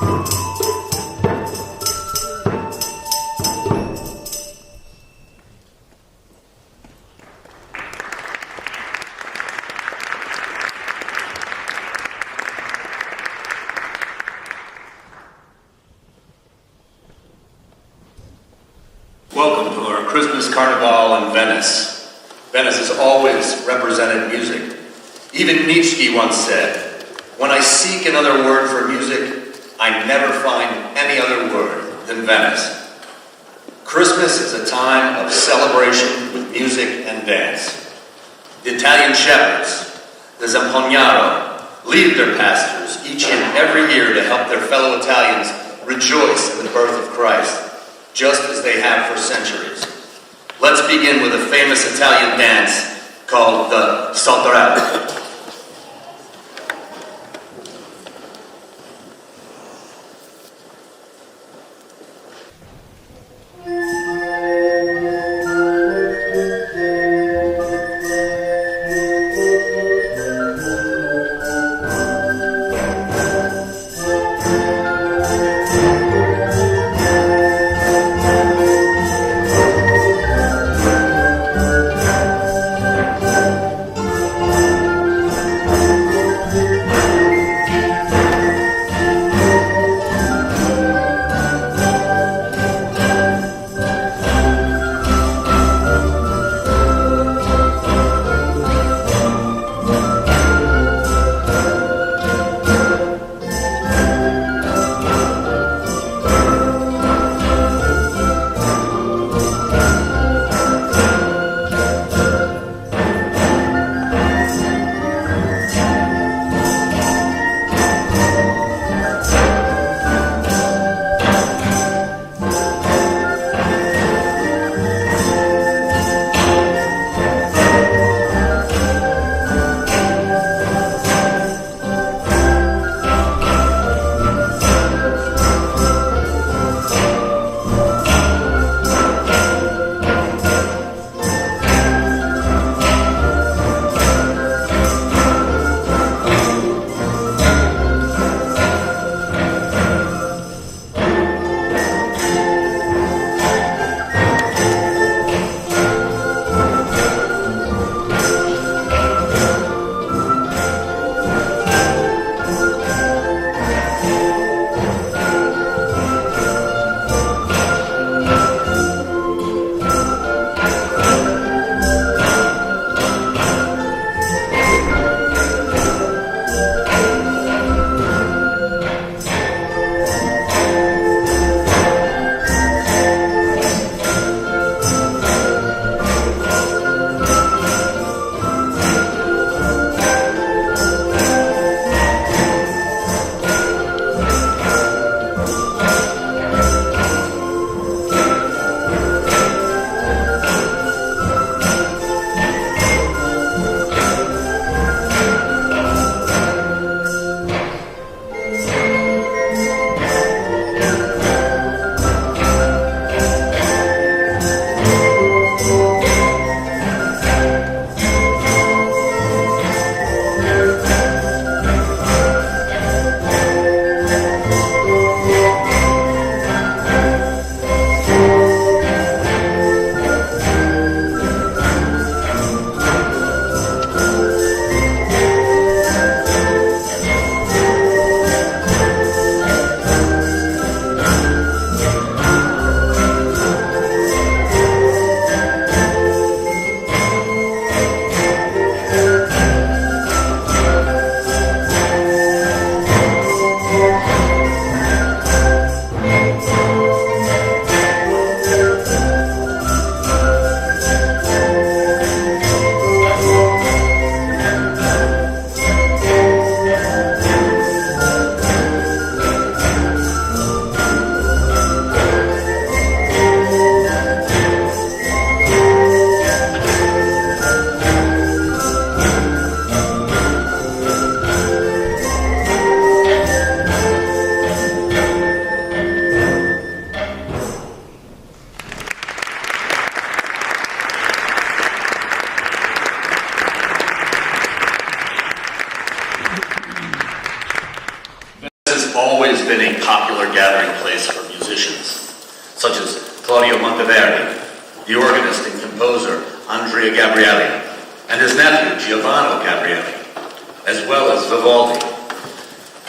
Welcome to our Christmas Carnival in Venice. Venice has always represented music. Even Nietzsche once said, "When I seek another word for music, I never find any other word than Venice." Christmas is a time of celebration with music and dance. The Italian shepherds, the Zampognato, lead their pastors each and every year to help their fellow Italians rejoice in the birth of Christ, just as they have for centuries. Let's begin with a famous Italian dance called the Saltarellos. been a popular gathering place for musicians, such as Claudio Monteverdi, the organist and composer Andrea Gabrielli, and his nephew Giovanni Gabrielli, as well as Vivaldi.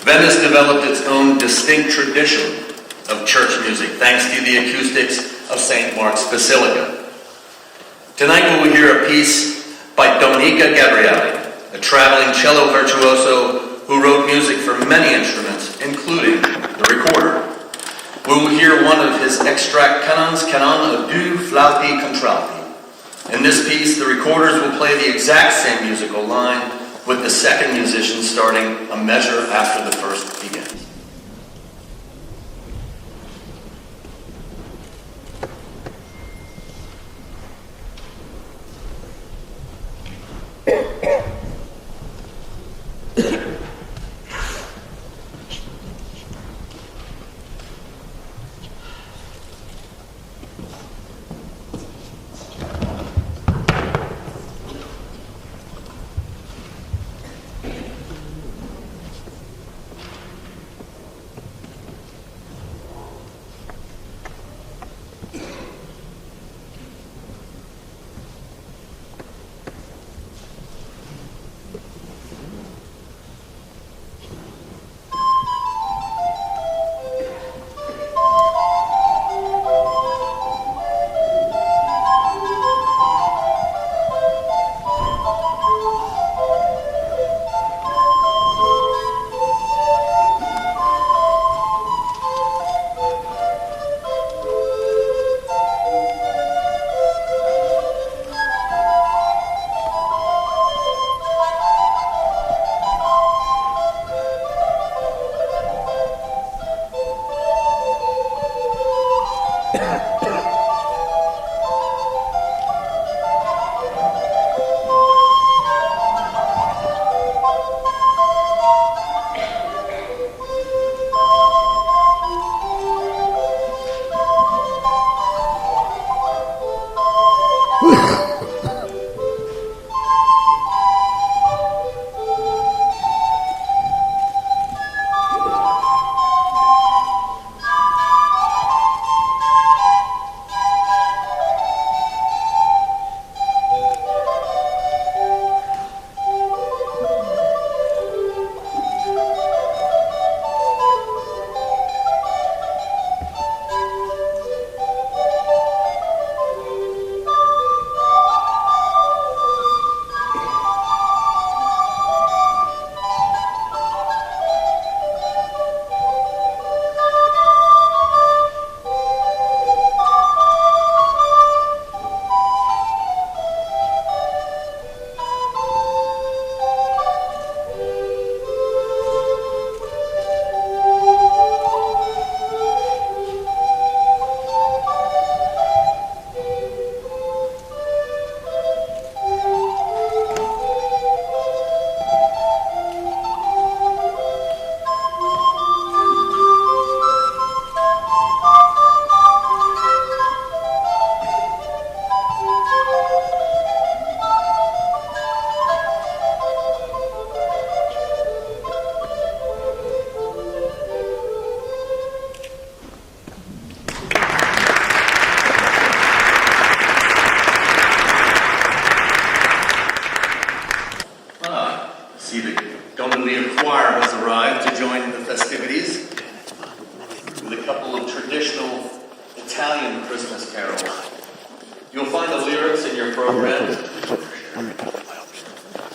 Venice developed its own distinct tradition of church music, thanks to the acoustics of St. Mark's Basilica. Tonight we will hear a piece by Domenica Gabrielli, a traveling cello virtuoso who wrote music for many instruments, including the recorder. We will hear one of his extract canons, Canon of Du Flauti Contralti. In this piece, the recorders will play the exact same musical line, with the second musician starting a measure after the first begins.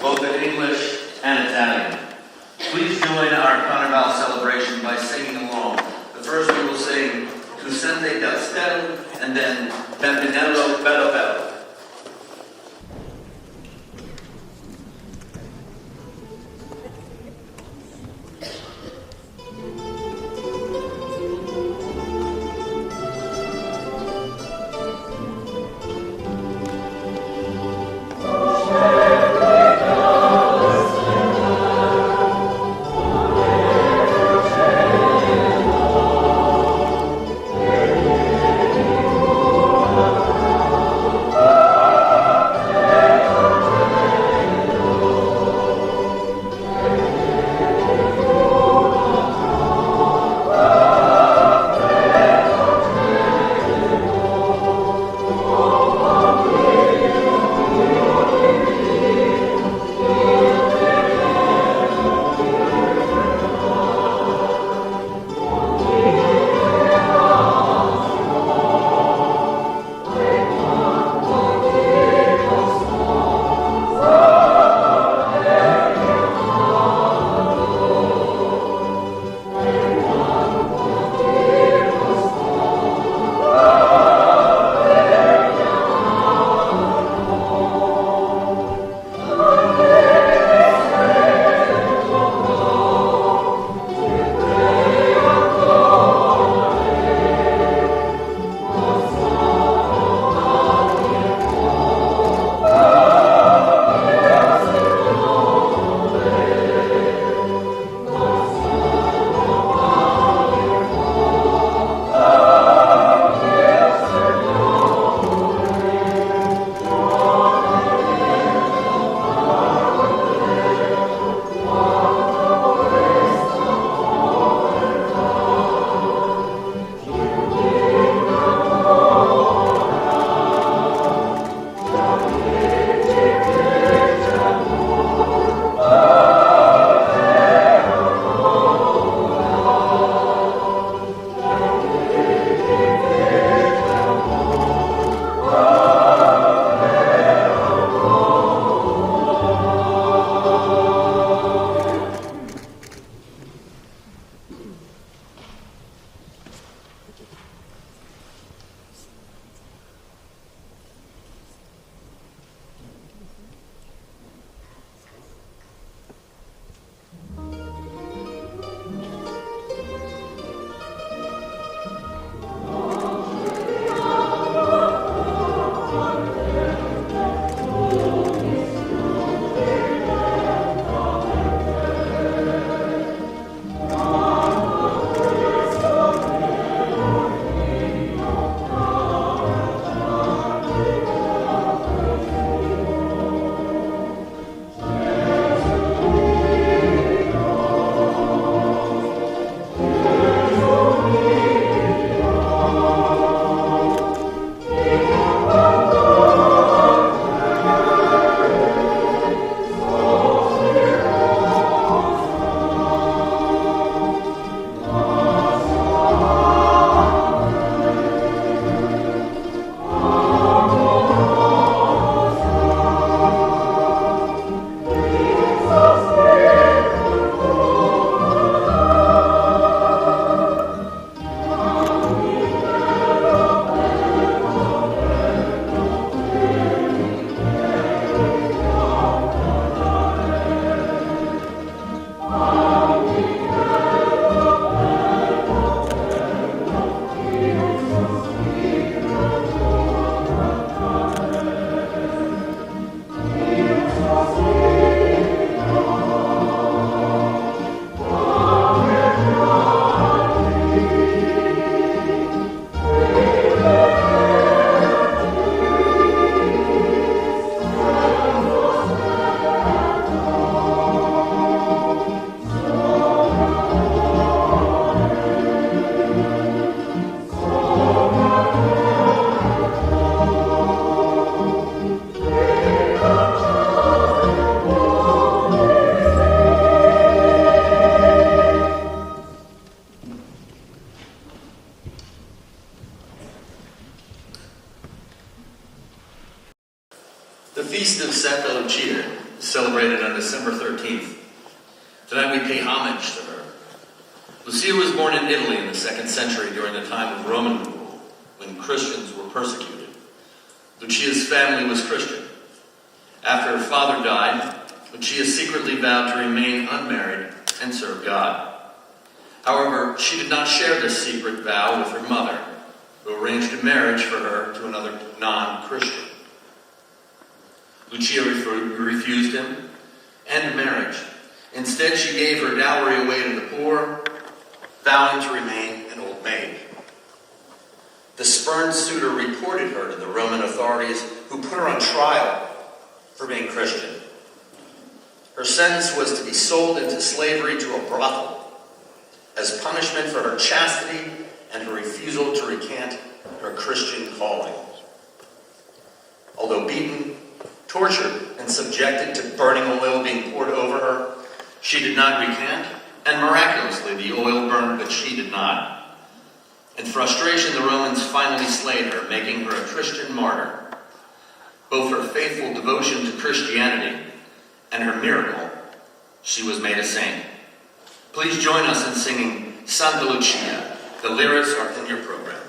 Both in English and Italian. Please join our Carnival celebration by singing along. The first we will sing Tu Sente del Stelle and then Bambinello Bello Bello. feast of Santa Lucia is celebrated on December 13th. Tonight we pay homage to her. Lucia was born in Italy in the 2nd century during the time of Roman rule, when Christians were persecuted. Lucia's family was Christian. After her father died, Lucia secretly vowed to remain unmarried and serve God. However, she did not share this secret vow with her mother, who arranged a marriage for her to another non-Christian. Lucia refused him and marriage. Instead, she gave her dowry away to the poor, vowing to remain an old maid. The spurned suitor reported her to the Roman authorities, who put her on trial for being Christian. Her sentence was to be sold into slavery to a brothel as punishment for her chastity and her refusal to recant her Christian calling. Although beaten, tortured, and subjected to burning oil being poured over her, she did not recant, and miraculously the oil burned, but she did not. In frustration, the Romans finally slayed her, making her a Christian martyr. Both her faithful devotion to Christianity and her miracle, she was made a saint. Please join us in singing Santa Lucia. The lyrics are in your program.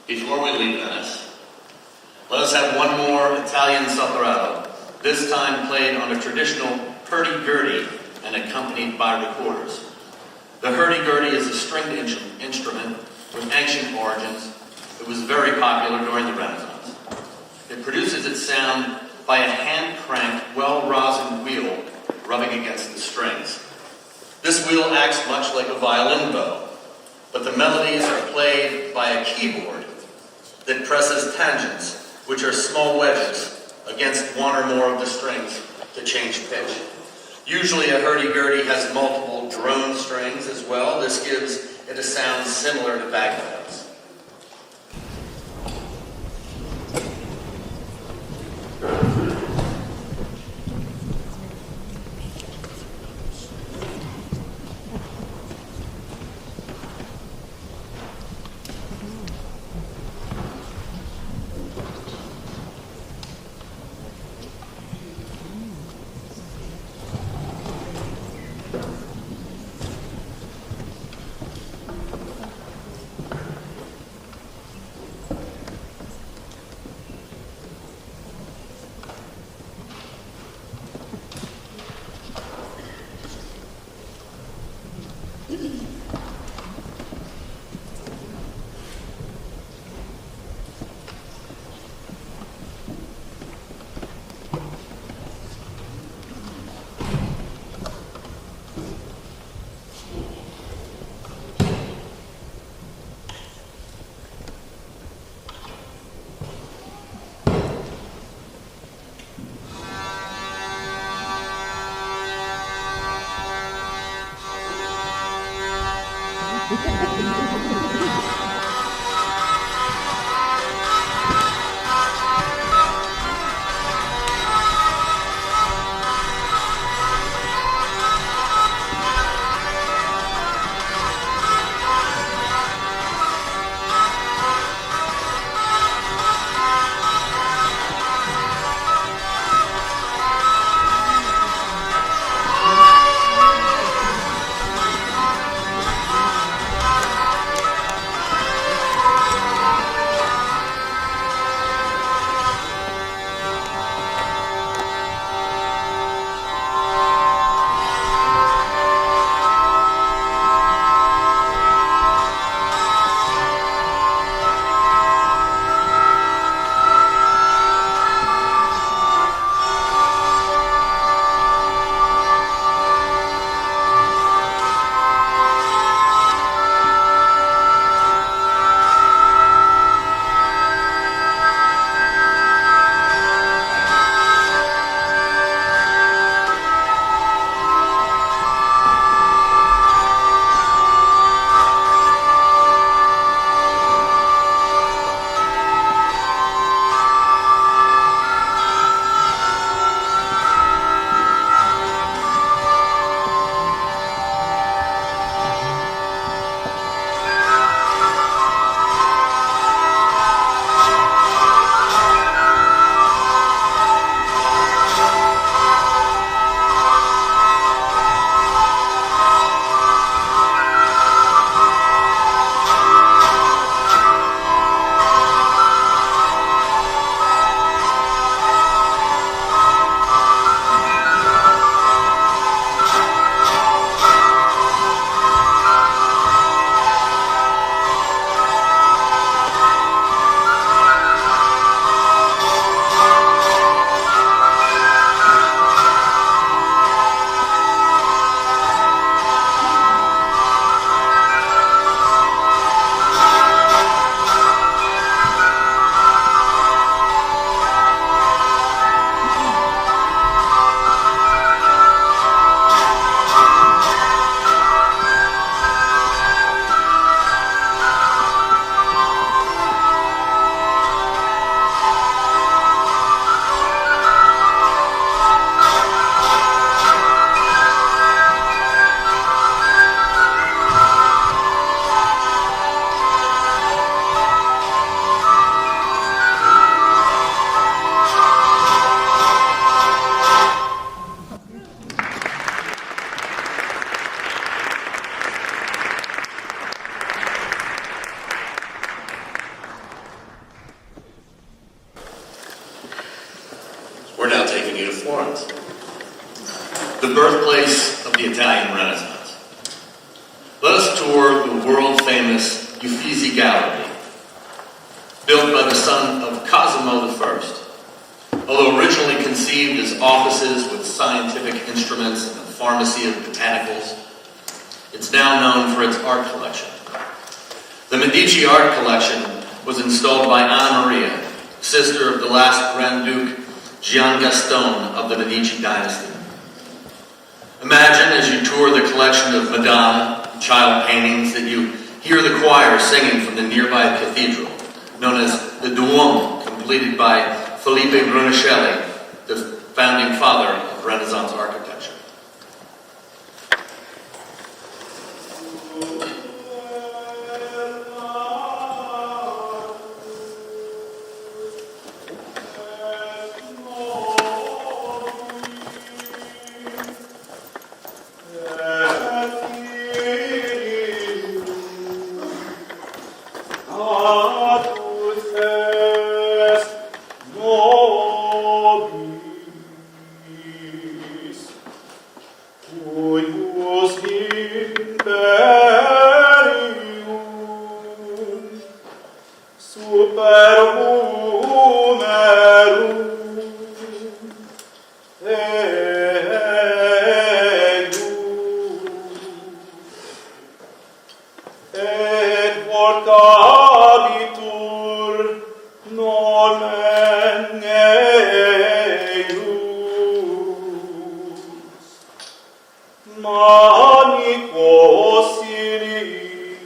Before we leave Venice, let us have one more Italian Saltarello, this time played on a traditional hurdy-gurdy and accompanied by recorders. The hurdy-gurdy is a stringed instrument with ancient origins. It was very popular during the Renaissance. It produces its sound by a hand-cranked, well-rosined wheel rubbing against the strings. This wheel acts much like a violin bow, but the melodies are played by a keyboard that presses tangents, which are small wedges, against one or more of the strings to change pitch. Usually a hurdy-gurdy has multiple drone strings as well. This gives it a sound similar to bagpipes. We're now taking you to Florence, the birthplace of the Italian Renaissance. Let us tour the world-famous Uffizi Gallery, built by the son of Cosimo I. Although originally conceived as offices with scientific instruments and a pharmacy of botanicals, it's now known for its art collection. The Medici art collection was installed by Anna Maria, sister of the last Grand Duke Gian Gaston of the Medici dynasty. Imagine as you tour the collection of Madonna and child paintings that you hear the choir singing from the nearby cathedral, known as the Domo, completed by Filippo Brunelleschi, the founding father of Renaissance architecture. Manico sili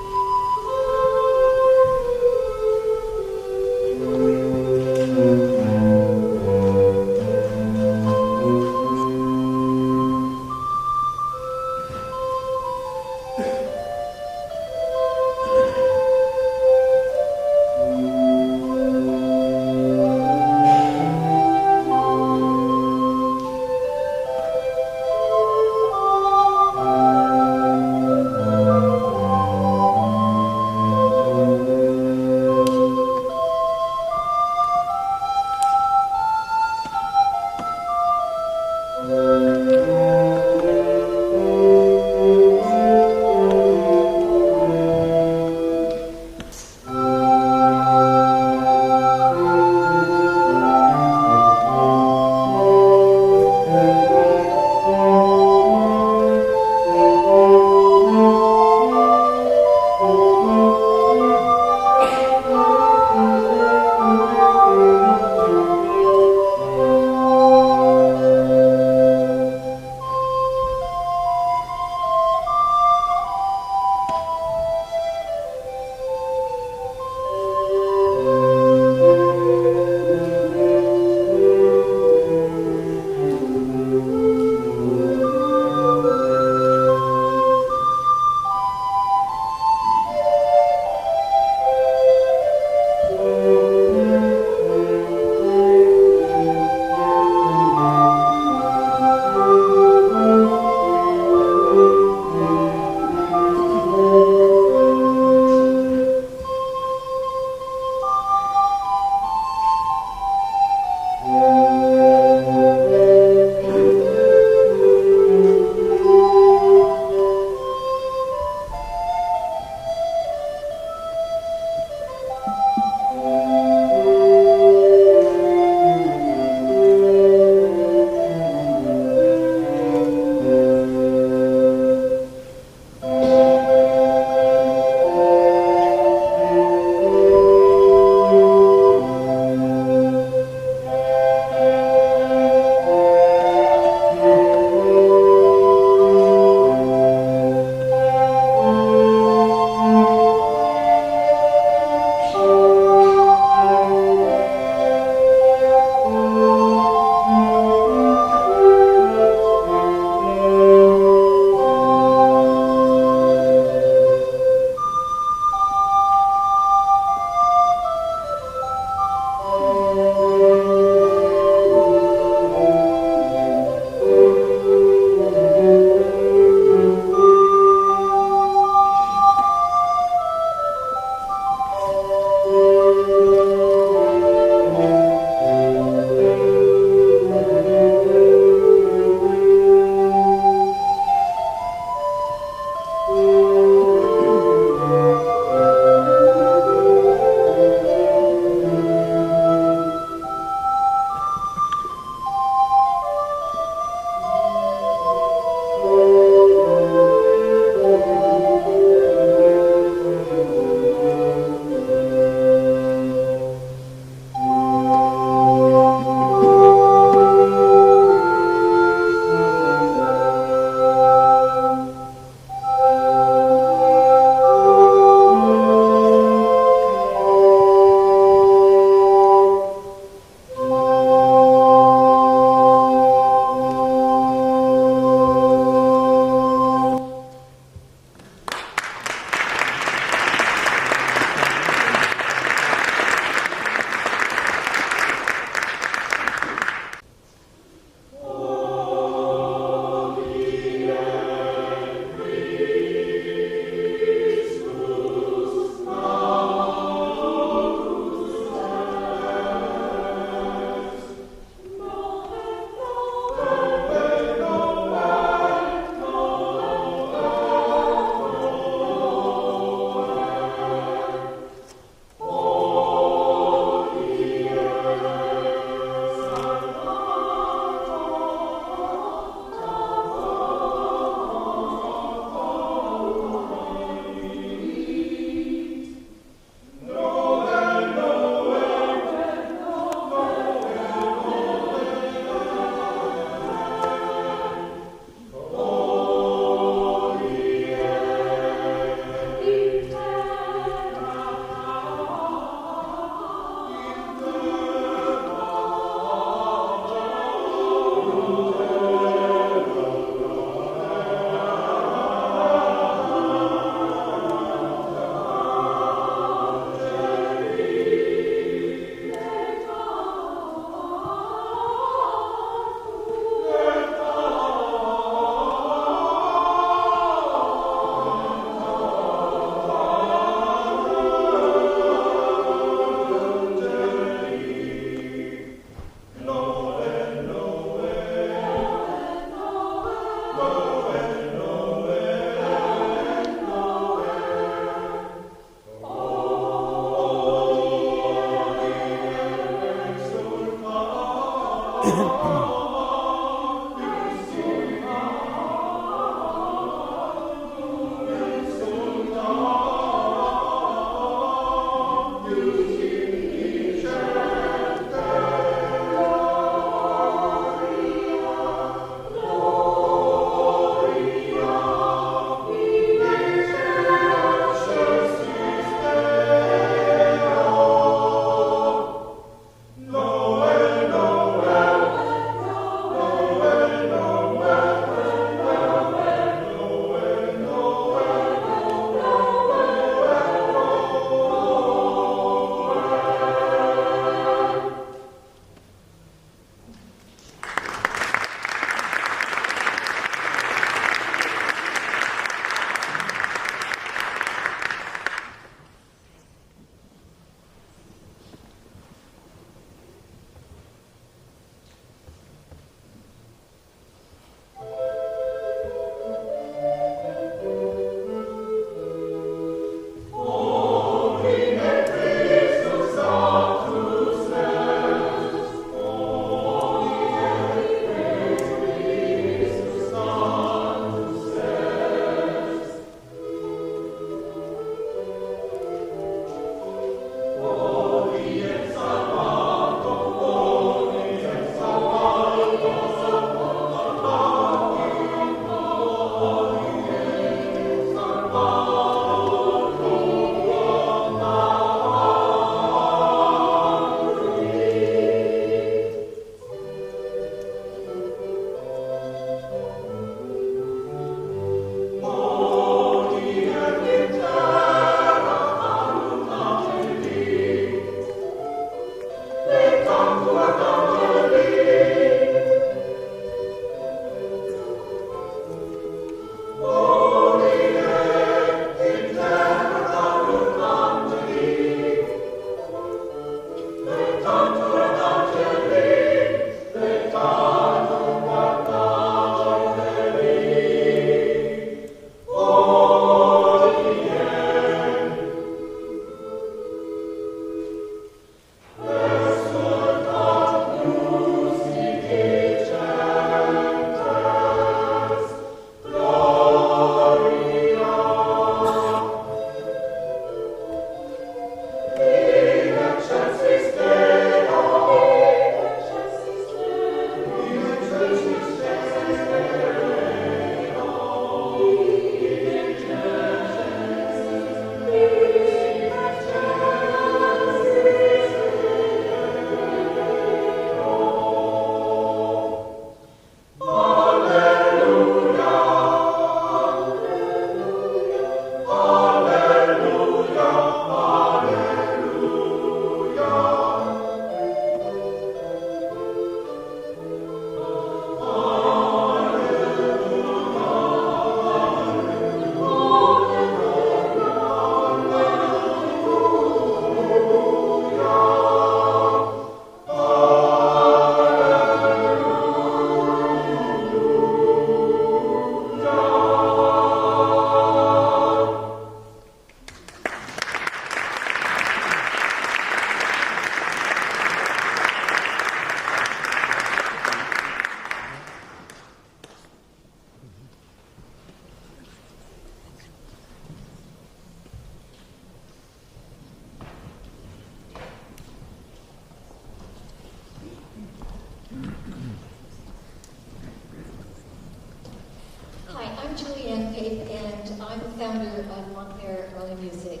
and I'm the founder of Montclair Early Music,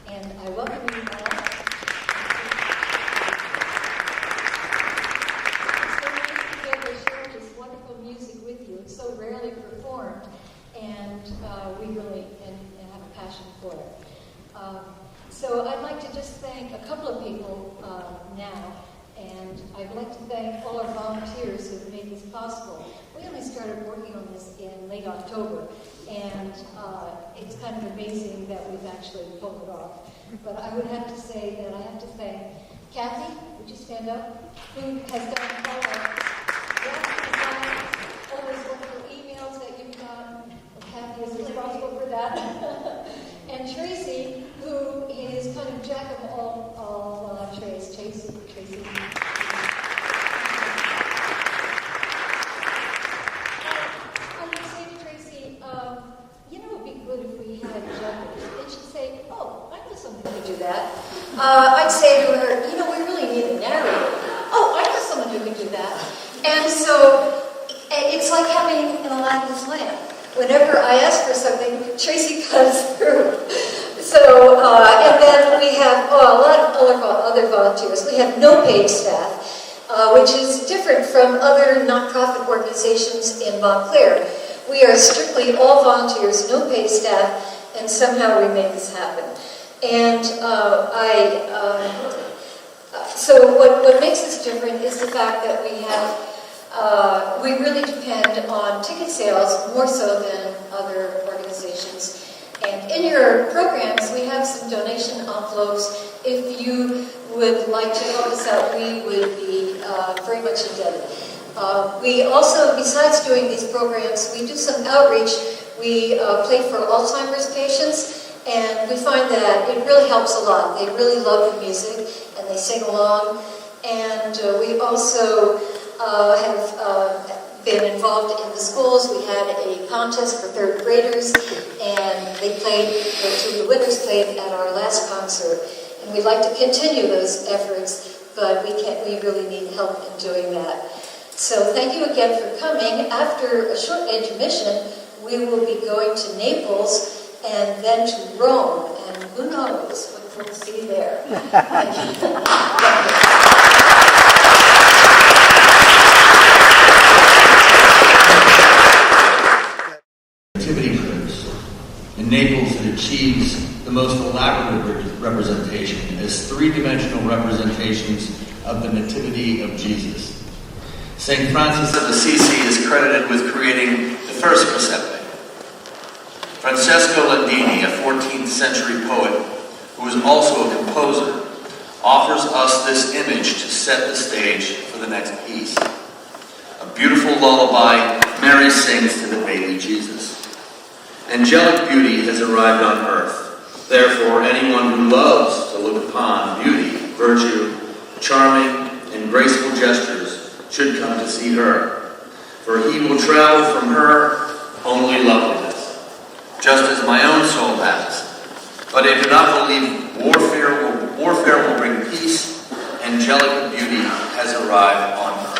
and I welcome you all. It's so nice to be able to share this wonderful music with you. It's so rarely performed, and we really have a passion for it. So I'd like to just thank a couple of people now, and I'd like to thank all our volunteers who have made this possible. We only started working on this in late October, and it's kind of amazing that we've actually pulled it off. But I would have to say that I have to thank Kathy, would you stand up, who has done all our designs, all those wonderful emails that you've done. Kathy is responsible for that. And Tracy, who is kind of jack of all trades. Tracy. I would say to Tracy, you know, it would be good if we had Jeopardy. And she'd say, oh, I know someone who could do that. I'd say to her, you know, we really need a narrator. Oh, I know someone who could do that. And so it's like having an Aladdin's lamp. Whenever I ask for something, Tracy comes through. So, and then we have a lot of other volunteers. We have no paid staff, which is different from other nonprofit organizations in Montclair. We are strictly all volunteers, no paid staff, and somehow we make this happen. And so what makes us different is the fact that we really depend on ticket sales more so than other organizations. And in your programs, we have some donation envelopes. If you would like to help us out, we would be very much indebted. We also, besides doing these programs, we do some outreach. We play for Alzheimer's patients, and we find that it really helps a lot. They really love the music, and they sing along. And we also have been involved in the schools. We had a contest for third graders, and they played, the two of the winners played at our last concert. And we'd like to continue those efforts, but we really need help in doing that. So thank you again for coming. After a short intermission, we will be going to Naples and then to Rome, and who knows what we'll see there. Thank you. Nativity prayers. In Naples, it achieves the most elaborate representation as three-dimensional representations of the Nativity of Jesus. St. Francis of Assisi is credited with creating the first presepe. Francesco Landini, a 14th century poet who was also a composer, offers us this image to set the stage for the next piece. A beautiful lullaby, Mary sings to the baby Jesus. Angelic beauty has arrived on earth. Therefore, anyone who loves to look upon beauty, virtue, charming, and graceful gestures should come to see her. For he will travel from her only loveliness, just as my own soul has. But I do not believe warfare will bring peace. Angelic beauty has arrived on earth.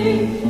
Oh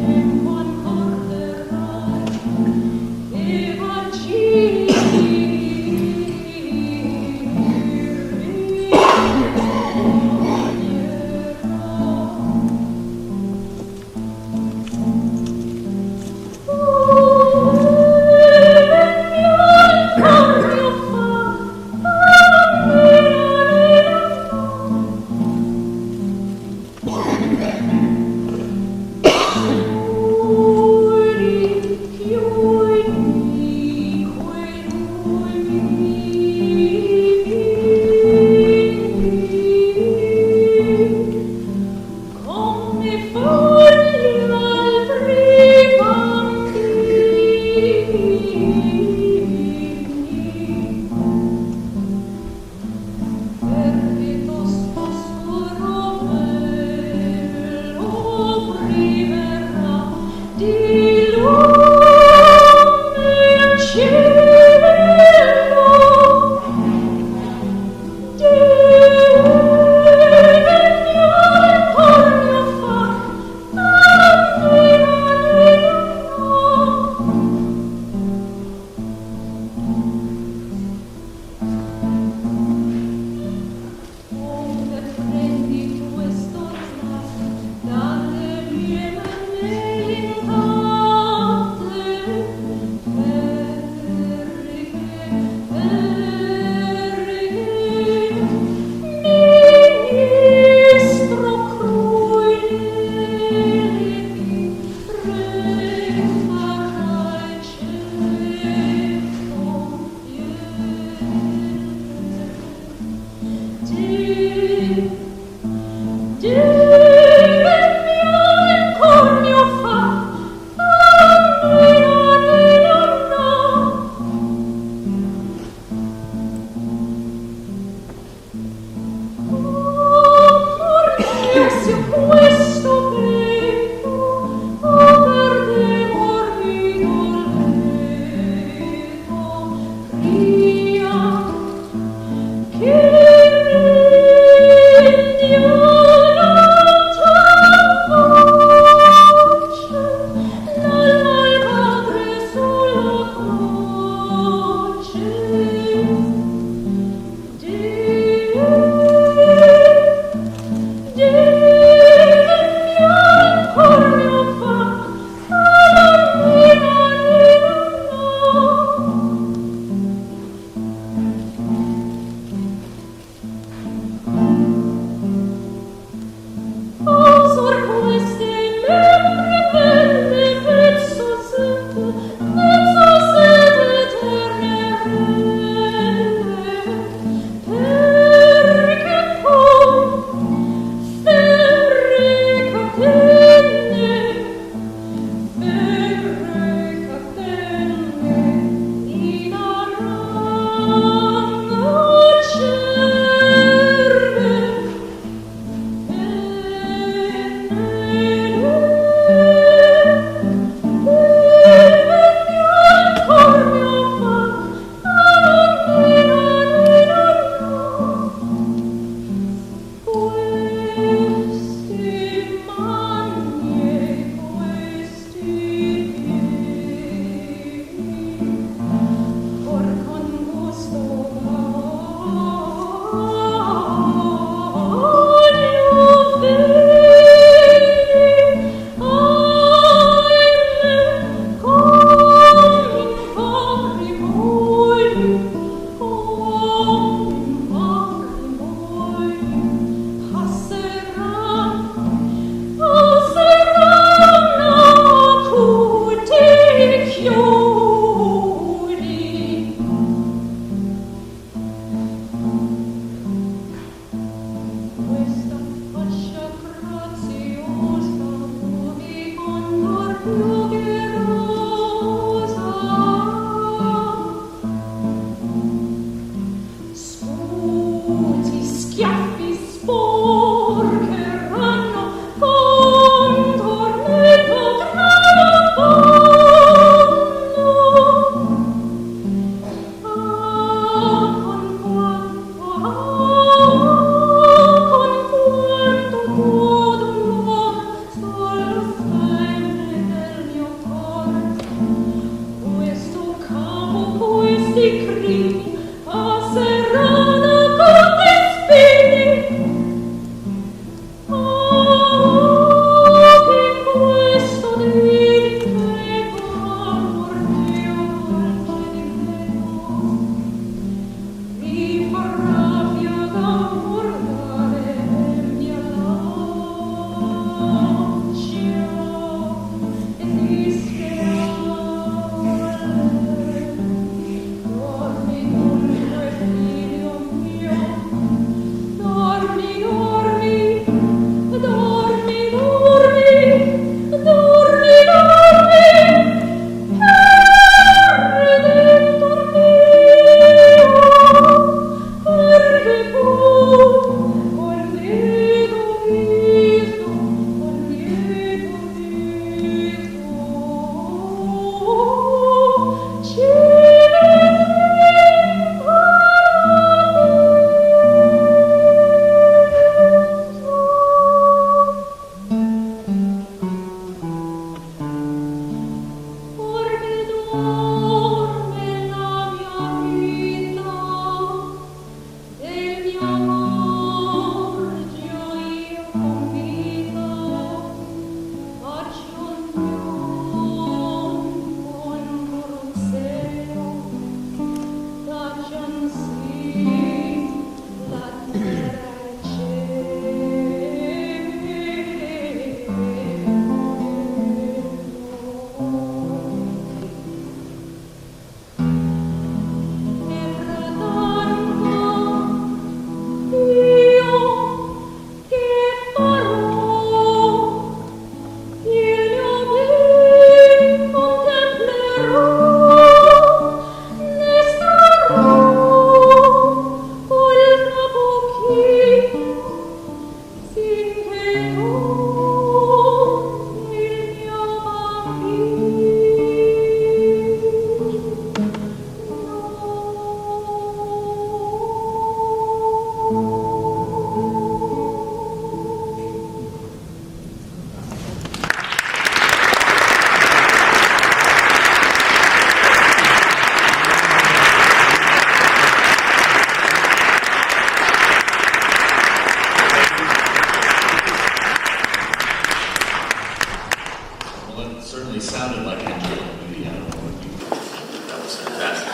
Well, that certainly sounded like angelic beauty. I don't know what you think. That was fantastic.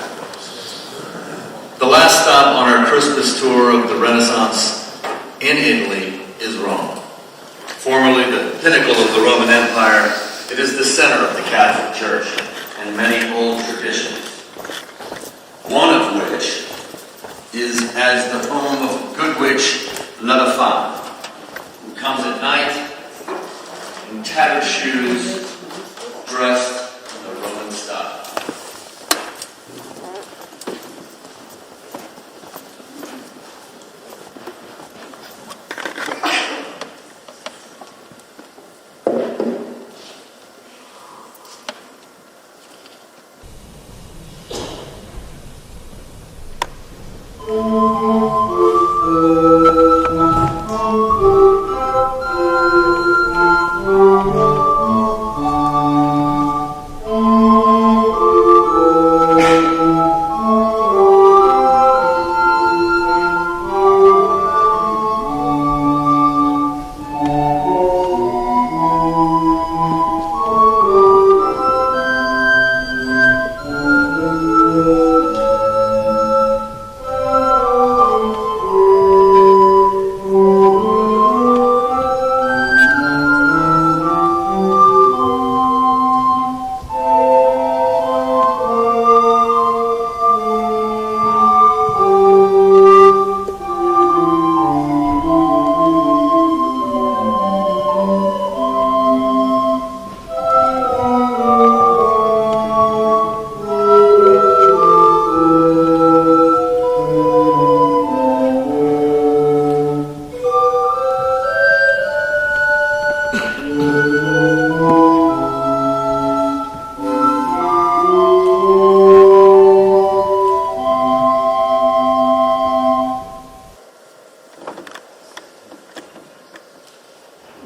The last stop on our Christmas tour of the Renaissance in Italy is Rome. Formerly the pinnacle of the Roman Empire, it is the center of the Catholic Church and many old traditions. One of which is as the home of good witch La Femme, who comes at night in tattered shoes, dressed in the Roman style.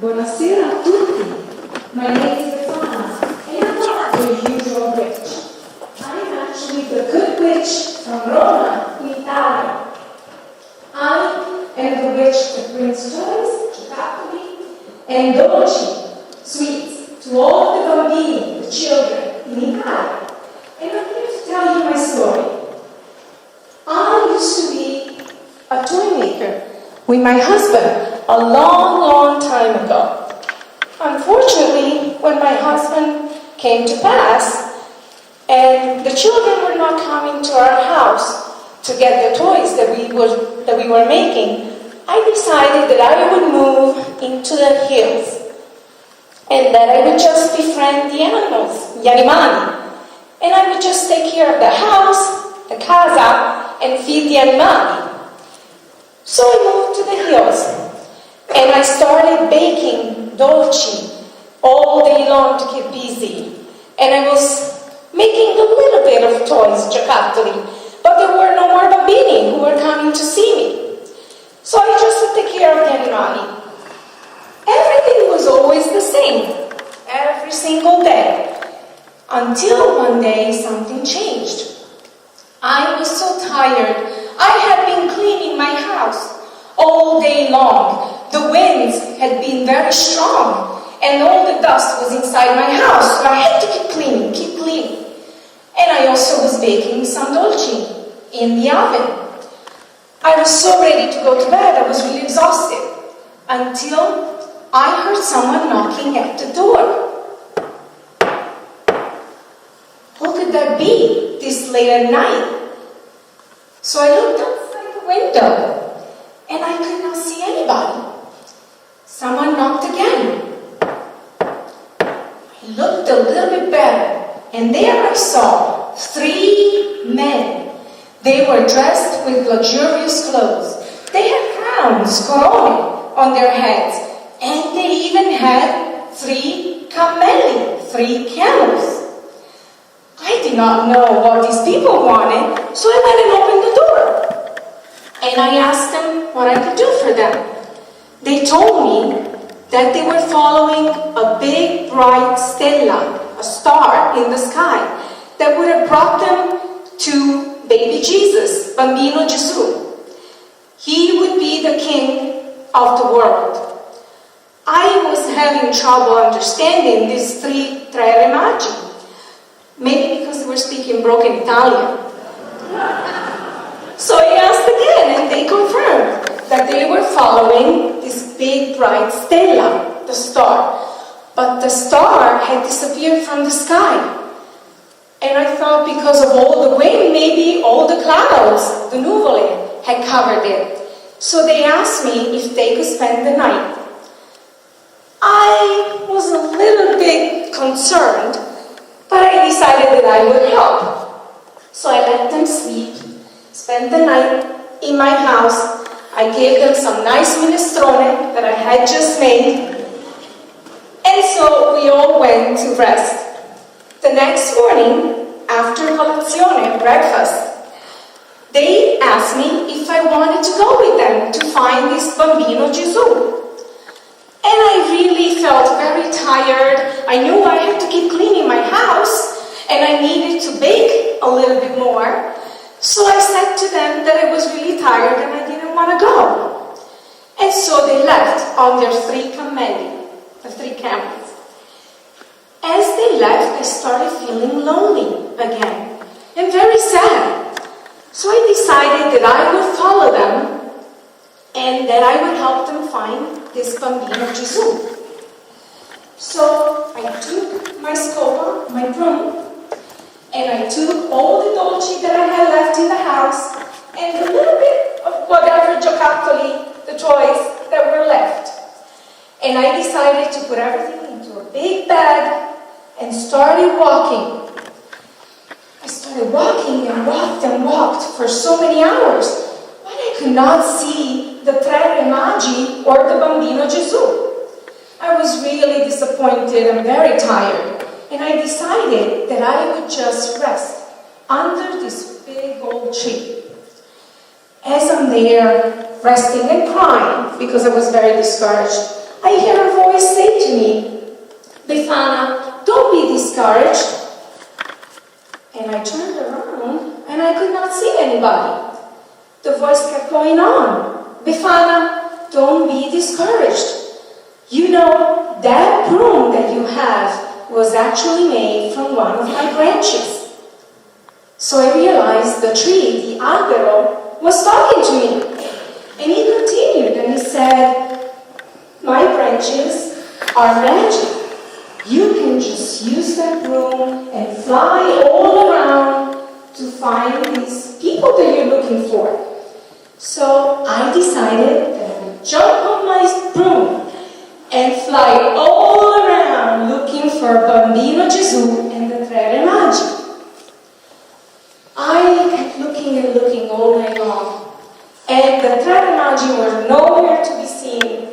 Buonasera a tutti. My name is Giovanni, and I'm not the usual witch. I'm actually the good witch from Roma, Italy. I am the witch that brings toys, giocattoli, and dolci, sweets, to all the bambini, the children, in Italy. And I'm here to tell you my story. I used to be a toy maker with my husband a long time ago. Unfortunately, when my husband came to pass and the children were not coming to our house to get the toys that we were making, I decided that I would move into the hills and that I would just befriend the animals, gli animali, and I would just take care of the house, the casa, and feed the animali. So I moved to the hills, and I started baking dolci all day long to keep busy. And I was making a little bit of toys, giocattoli, but there were no more bambini who were coming to see me. So I just would take care of the animali. Everything was always the same, every single day, until one day something changed. I was so tired. I had been cleaning my house all day long. The winds had been very strong, and all the dust was inside my house, so I had to keep cleaning. And I also was baking some dolci in the oven. I was so ready to go to bed, I was really exhausted, until I heard someone knocking at the door. Who could that be this late at night? So I looked outside the window, and I could not see anybody. Someone knocked again. I looked a little bit better, and there I saw 3 men. They were dressed with luxurious clothes. They had crowns, corone, on their heads, and they even had 3 cameli, 3 camels. I did not know what these people wanted, so I went and opened the door. And I asked them what I could do for them. They told me that they were following a big bright stella, a star in the sky, that would have brought them to baby Jesus, Bambino Gesù. He would be the king of the world. I was having trouble understanding these 3 speaking broken Italian. So I asked again, and they confirmed that they were following this big bright stella, the star. But the star had disappeared from the sky. And I thought because of all the wind, maybe all the clouds, the nuvole, had covered it. So they asked me if they could spend the night. I was a little bit concerned, but I decided that I would help. So I let them sleep, spend the night in my house. I gave them some nice minestrone that I had just made. And so we all went to rest. The next morning, after colazione, breakfast, they asked me if I wanted to go with them to find this Bambino Gesù. And I really felt very tired. I knew I had to keep cleaning my house, and I needed to bake a little bit more. So I said to them that I was really tired and I didn't want to go. And so they left on their 3 cameli, the 3 camels. As they left, I started feeling lonely again and very sad. So I decided that I would follow them and that I would help them find this Bambino Gesù. So I took my scopa, my broom, and I took all the dolci that I had left in the house and a little bit of whatever giocattoli, the toys that were left. And I decided to put everything into a big bag and started walking. I started walking and walked for so many hours, but I could not see the Tre Magi or the Bambino Gesù. I was really disappointed and very tired, and I decided that I would just rest under this big old tree. As I'm there, resting and crying, because I was very discouraged, I hear a voice say to me, "Befana, don't be discouraged." And I turned around, and I could not see anybody. The voice kept going on, "Befana, don't be discouraged. You know, that broom that you have was actually made from one of my branches." So I realized the tree, the albero, was talking to me. And he continued and he said, "My branches are magic. You can just use that broom and fly all around to find these people that you're looking for." So I decided that I would jump on my broom and fly all around looking for Bambino Gesù and the Tre Magi. I kept looking and looking all night long, and the Tre Magi were nowhere to be seen,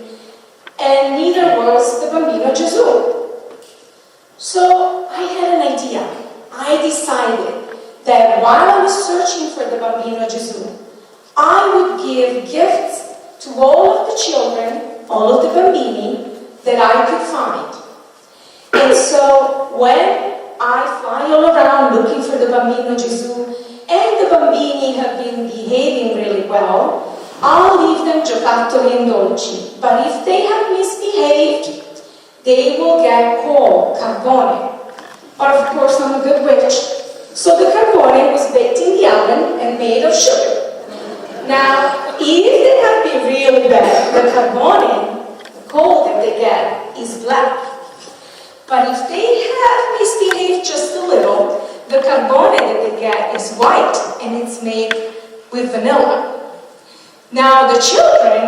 and neither was the Bambino Gesù. So I had an idea. I decided that while I was searching for the Bambino Gesù, I would give gifts to all of the children, all of the bambini, that I could find. And so when I fly all around looking for the Bambino Gesù, and the bambini have been behaving really well, I'll leave them giocattoli and dolci. But if they have misbehaved, they will get coal, carbone. But of course, I'm a good witch. So the carbone was baked in the oven and made of sugar. Now, if they have been really bad, the carbone, the coal that they get, is black. But if they have misbehaved just a little, the carbone that they get is white, and it's made with vanilla. Now, the children,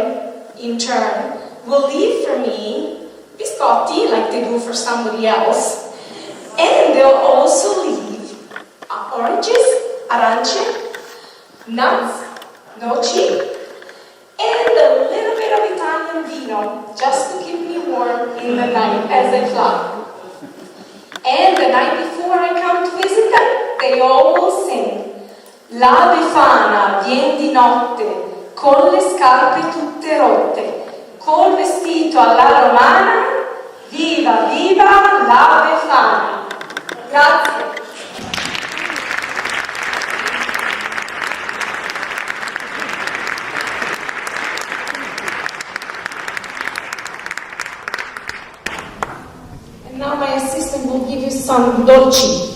in turn, will leave for me biscotti, like they do for somebody else, and they'll also leave oranges, arance, nuts, noci, and a little bit of Italian vino, just to keep me warm in the night as I fly. And the night before I come to visit them, they all will sing, "La Befana vien di notte, con le scarpe tutte rotte, col vestito alla romana, viva viva la Befana." Grazie. And now my assistant will give you some dolci.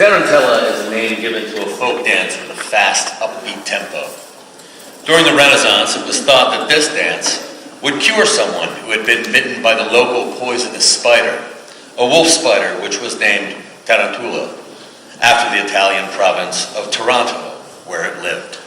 Tarantella is a name given to a folk dance with a fast, upbeat tempo. During the Renaissance, it was thought that this dance would cure someone who had been bitten by the local poisonous spider, a wolf spider which was named Tarantula, after the Italian province of Taranto, where it lived.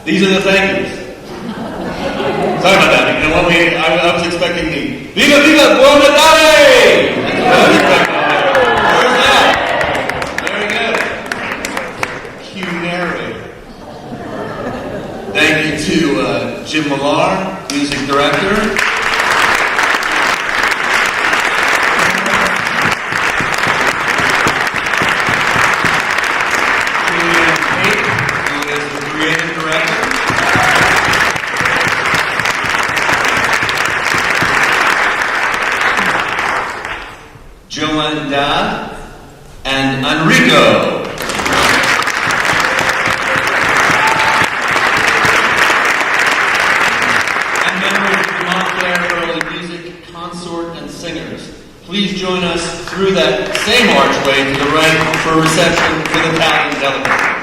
These are the thank yous. Sorry about that. You know what? I was expecting the Viva Viva Buon Natale! That's what I was expecting. Where's that? Very good. Cue narrator. Thank you to Jim Millar, music director. Julianne Tate, who is the creative director. Joanda and Enrico. And members of the Montclair Early Music, Consort, and Singers. Please join us through that same archway to the right for a reception with Italian delegates.